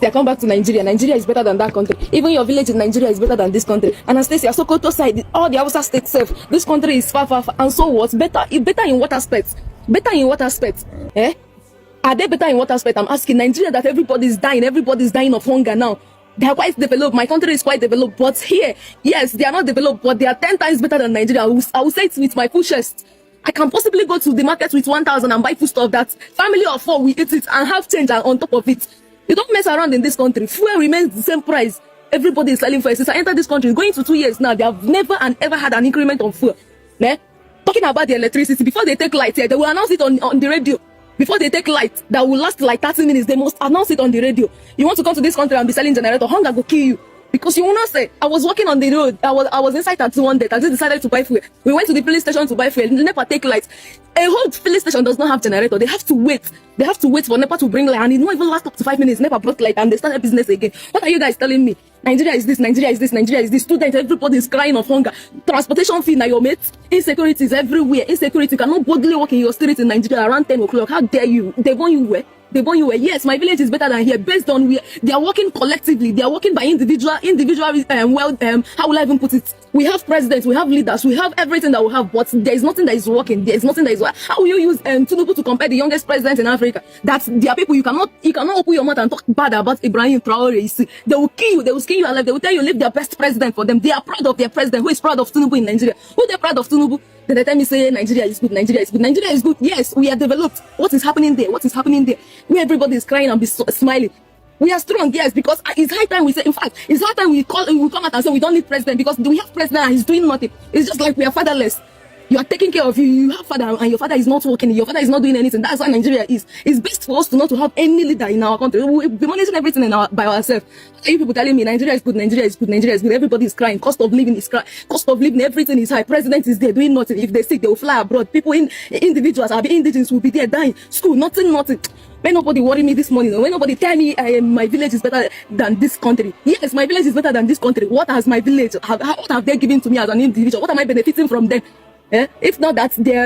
They come back to Nigeria. Nigeria is better than that country. Even your village in Nigeria is better than this country. Anastasia, Sokoto side, all the Hausa states safe. This country is far, far, far. And so what? Better in what aspects? Better in what aspects? Eh? Are they better in what aspect? I'm asking. Nigeria, that everybody's dying of hunger now. They are quite developed. My country is quite developed. But here, yes, they are not developed, but they are 10 times better than Nigeria. I will say it with my full chest. I can possibly go to the market with 1,000 and buy food stuff that family of 4 will eat it and have change on top of it. You don't mess around in this country. Fuel remains the same price. Everybody is selling fuel. Since I entered this country, going to 2 years now, they have never and ever had an increment on fuel. Eh? Talking about the electricity, before they take light here, they will announce it on the radio. Before they take light, that will last like 30 minutes, they must announce it on the radio. You want to come to this country and be selling generator, hunger will kill you. Because you will not say, I was walking on the road, I was inside taxi one day, taxi decided to buy fuel. We went to the filling station to buy fuel, NEPA take light. A whole filling station does not have generator, they have to wait. They have to wait for NEPA to bring light, and it won't even last up to 5 minutes. NEPA brought light and they started business again. What are you guys telling me? Nigeria is this, Nigeria is this, Nigeria is this. Students, everybody is crying of hunger. Transportation fee, now your mates. Insecurity is everywhere. Insecurity, you cannot boldly walk in your street in Nigeria around 10 o'clock. How dare you? They want you where? They want you where? Yes, my village is better than here based on where they are working collectively. They are working by individual, how will I even put it? We have presidents, we have leaders, we have everything that we have, but there is nothing that is working. There is nothing that is working. How will you use Tinubu to compare the youngest president in Africa? That there are people you cannot open your mouth and talk bad about Ibrahim Traore. You see, they will kill you, they will skin you alive, they will tell you leave their best president for them. They are proud of their president. Who is proud of Tinubu in Nigeria? Who they proud of Tinubu? Then they tell me say Nigeria is good, Nigeria is good. Nigeria is good. Yes, we are developed. What is happening there? What is happening there? Where everybody is crying and be smiling. We are strong, yes, because it's high time we say, in fact, it's high time we come out and say we don't need president because we have president and he's doing nothing. It's just like we are fatherless. You are taking care of you. You have father and your father is not working. Your father is not doing anything. That's how Nigeria is. It's best for us to not to have any leader in our country. We'll be managing everything by ourselves. You people telling me Nigeria is good, Nigeria is good, Nigeria is good. Everybody is crying. Cost of living is crying. Cost of living, everything is high. President is there doing nothing. If they sick, they will fly abroad. People individuals, indigenous will be there dying. School, nothing. May nobody worry me this morning. When nobody tell me my village is better than this country. Yes, my village is better than this country. What has my village? What have they given to me as an individual? What am I benefiting from them? Eh? If not that there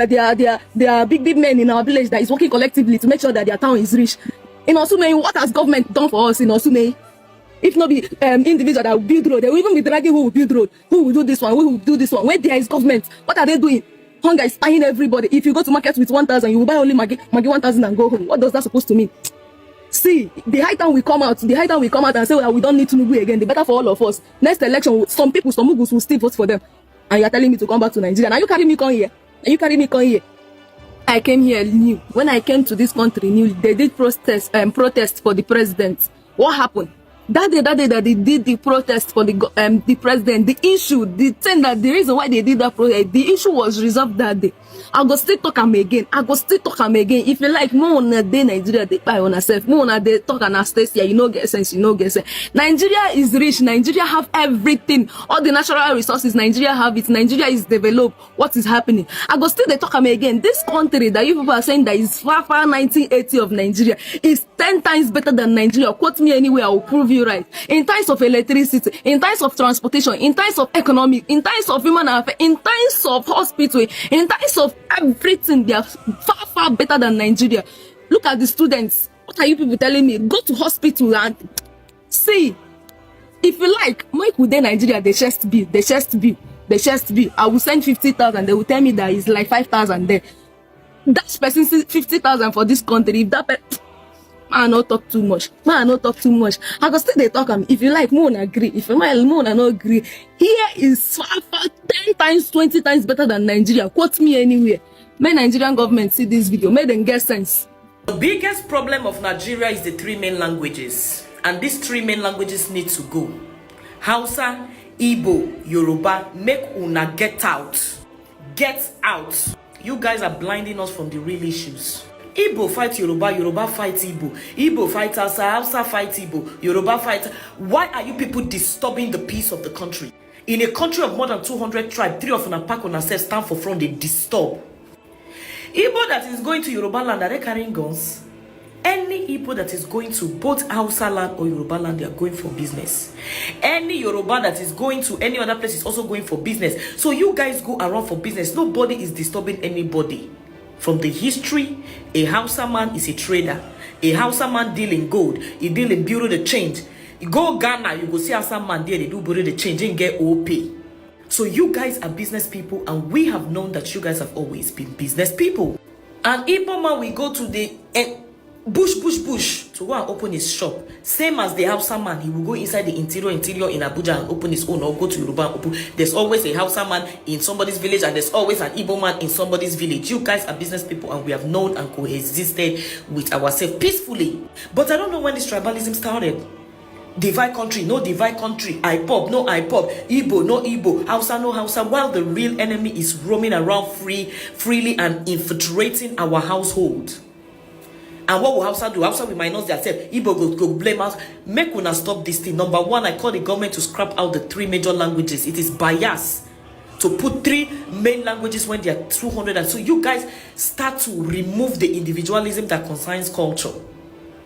are big men in our village that is working collectively to make sure that their town is rich. In Osume, what has government done for us in Osume? If not be individual that will build road, they will even be dragging who will build road, who will do this one, who will do this one. Where there is government, what are they doing? Hunger is tying everybody. If you go to market with 1,000, you will buy only Maggi 1,000 and go home. What does that supposed to mean? See, the high time we come out and say, well, we don't need Tinubu again. The better for all of us. Next election, some Mugus will still vote for them. And you are telling me to come back to Nigeria. Now you carry me come here. I came here new. When I came to this country new, they did protest for the president. What happened? That day that they did the protest for the president, the reason why they did that protest, the issue was resolved that day. I go still talk am again. If you like, more on a day Nigeria, they buy on herself. More on a day talk and Anastasia, you know get sense. Nigeria is rich. Nigeria have everything. All the natural resources, Nigeria have it. Nigeria is developed. What is happening? I go still they talk am again. This country that you people are saying that is far 1980 of Nigeria is 10 times better than Nigeria. Quote me anywhere, I will prove you right. In terms of electricity, in terms of transportation, in terms of economic, in terms of human affairs, in terms of hospital, in terms of everything, they are far better than Nigeria. Look at the students. What are you people telling me? Go to hospital and see. If you like, make with Nigeria, the chest bill. I will send 50,000. They will tell me that it's like 5,000 there. That person 50,000 for this country. If that man not talk too much. I go still they talk. If you like, more agree. If you like, more not agree. Here is far 10 times, 20 times better than Nigeria. Quote me anywhere. May Nigerian government see this video. May them get sense. The biggest problem of Nigeria is the 3 main languages. And these 3 main languages need to go. Hausa, Igbo, Yoruba, make una get out. Get out. You guys are blinding us from the real issues. Igbo fight Yoruba, Yoruba fight Igbo. Igbo fight Hausa, Hausa fight Igbo, Yoruba fight. Why are you people disturbing the peace of the country? In a country of more than 200 tribes, 3 of them pack on themselves, stand for front, they disturb. Igbo that is going to Yoruba land, are they carrying guns? Any Igbo that is going to both Hausa land or Yoruba land, they are going for business. Any Yoruba that is going to any other place is also going for business. So you guys go around for business. Nobody is disturbing anybody. From the history, a Hausa man is a trader. A Hausa man deal in gold. He deal in bureau de change. You go Ghana, you go see Hausa man there, they do bureau de change and get OP. So you guys are business people, and we have known that you guys have always been business people. And Igbo man will go to the bush to go and open his shop. Same as the Hausa man, he will go inside the interior in Abuja and open his own, or go to Yoruba and open. There's always a Hausa man in somebody's village, and there's always an Igbo man in somebody's village. You guys are business people, and we have known and coexisted with ourselves peacefully. But I don't know when this tribalism started. Divide country, no divide country. IPOB, no IPOB. Igbo, no Igbo. Hausa, no Hausa. While the real enemy is roaming around freely and infiltrating our household. And what will Hausa do? Hausa will minus themselves. Igbo go blame us. Make una stop this thing. Number one, I call the government to scrap out the 3 major languages. It is bias to put 3 main languages when there are 200. And so you guys start to remove the individualism that concerns culture,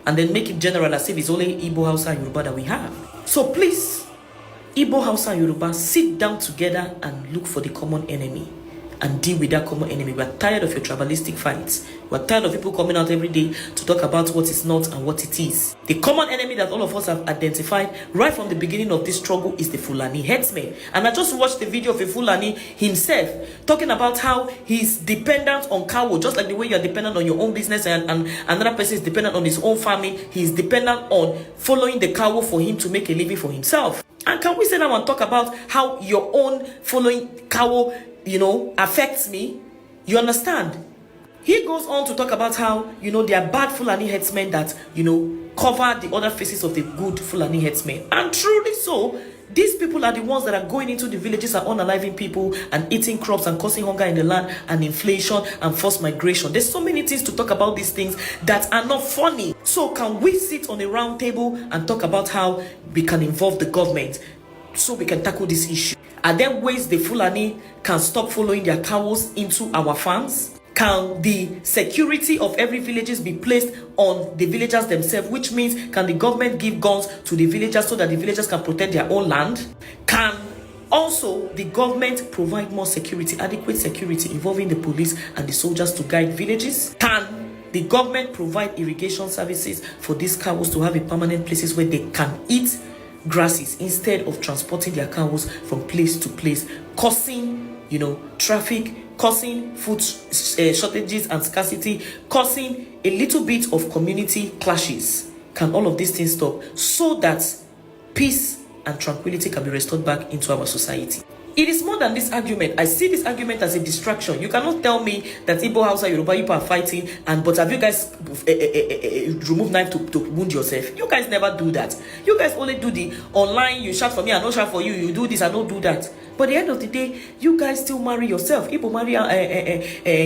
and then make it general as if it's only Igbo, Hausa, and Yoruba that we have. So please, Igbo, Hausa, and Yoruba, sit down together and look for the common enemy and deal with that common enemy. We're tired of your tribalistic fights. We're tired of people coming out every day to talk about what is not and what it is. The common enemy that all of us have identified right from the beginning of this struggle is the Fulani herdsmen. And I just watched the video of a Fulani himself talking about how he's dependent on cow, just like the way you're dependent on your own business and another person is dependent on his own farming. He's dependent on following the cow for him to make a living for himself. And can we sit down and talk about how your own following cow, affects me? You understand? He goes on to talk about how, there are bad Fulani herdsmen that, cover the other faces of the good Fulani herdsmen. And truly so, these people are the ones that are going into the villages and unaliving people and eating crops and causing hunger in the land and inflation and forced migration. There's so many things to talk about these things that are not funny. So can we sit on a round table and talk about how we can involve the government so we can tackle this issue? Are there ways the Fulani can stop following their cows into our farms? Can the security of every villages be placed on the villagers themselves? Which means, can the government give guns to the villagers so that the villagers can protect their own land? Can also the government provide more security, adequate security, involving the police and the soldiers to guide villages? Can the government provide irrigation services for these cows to have a permanent places where they can eat grasses instead of transporting their cows from place to place, causing traffic, causing food shortages and scarcity, causing a little bit of community clashes? Can all of these things stop so that peace and tranquility can be restored back into our society? It is more than this argument. I see this argument as a distraction. You cannot tell me that Igbo, Hausa, Yoruba, people are fighting, but have you guys removed knife to wound yourself? You guys never do that. You guys only do the online, you shout for me, I don't shout for you, you do this, I don't do that. But at the end of the day, you guys still marry yourself. Igbo marry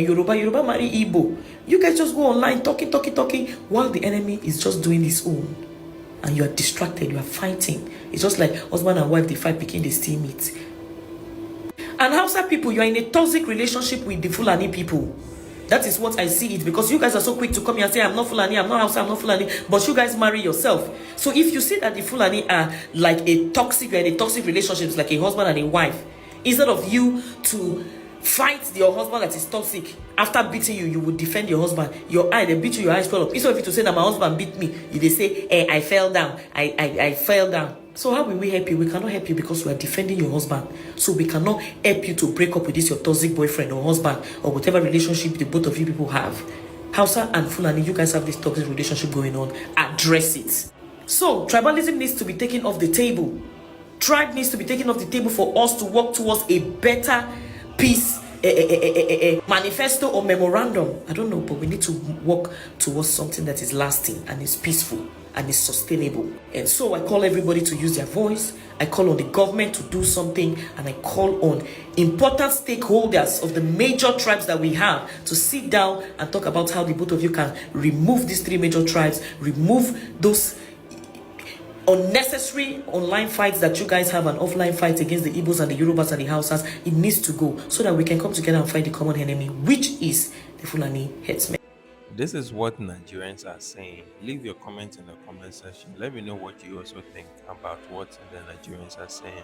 Yoruba, Yoruba marry Igbo. You guys just go online talking, while the enemy is just doing his own. And you are distracted, you are fighting. It's just like husband and wife, they fight, picking the steam meat. And Hausa people, you are in a toxic relationship with the Fulani people. That is what I see it, because you guys are so quick to come here and say, I'm not Fulani, I'm not Hausa, I'm not Fulani, but you guys marry yourself. So if you see that the Fulani are like a toxic, you're in a toxic relationship, it's like a husband and a wife, instead of you to fight your husband that is toxic, after beating you, you would defend your husband. Your eye, they beat you, your eyes swell up. Instead of you to say that my husband beat me, they say, I fell down, I fell down. So how will we help you? We cannot help you because we are defending your husband. So we cannot help you to break up with this your toxic boyfriend or husband or whatever relationship the both of you people have. Hausa and Fulani, you guys have this toxic relationship going on. Address it. So tribalism needs to be taken off the table. Tribe needs to be taken off the table for us to work towards a better peace manifesto or memorandum. I don't know, but we need to work towards something that is lasting and is peaceful and is sustainable. And so I call everybody to use their voice. I call on the government to do something, and I call on important stakeholders of the major tribes that we have to sit down and talk about how the both of you can remove these 3 major tribes, remove those unnecessary online fights that you guys have, and offline fights against the Igbos and the Yorubas and the Hausas. It needs to go so that we can come together and fight the common enemy, which is the Fulani herdsmen. This is what Nigerians are saying. Leave your comments in the comment section. Let me know what you also think about what the Nigerians are saying.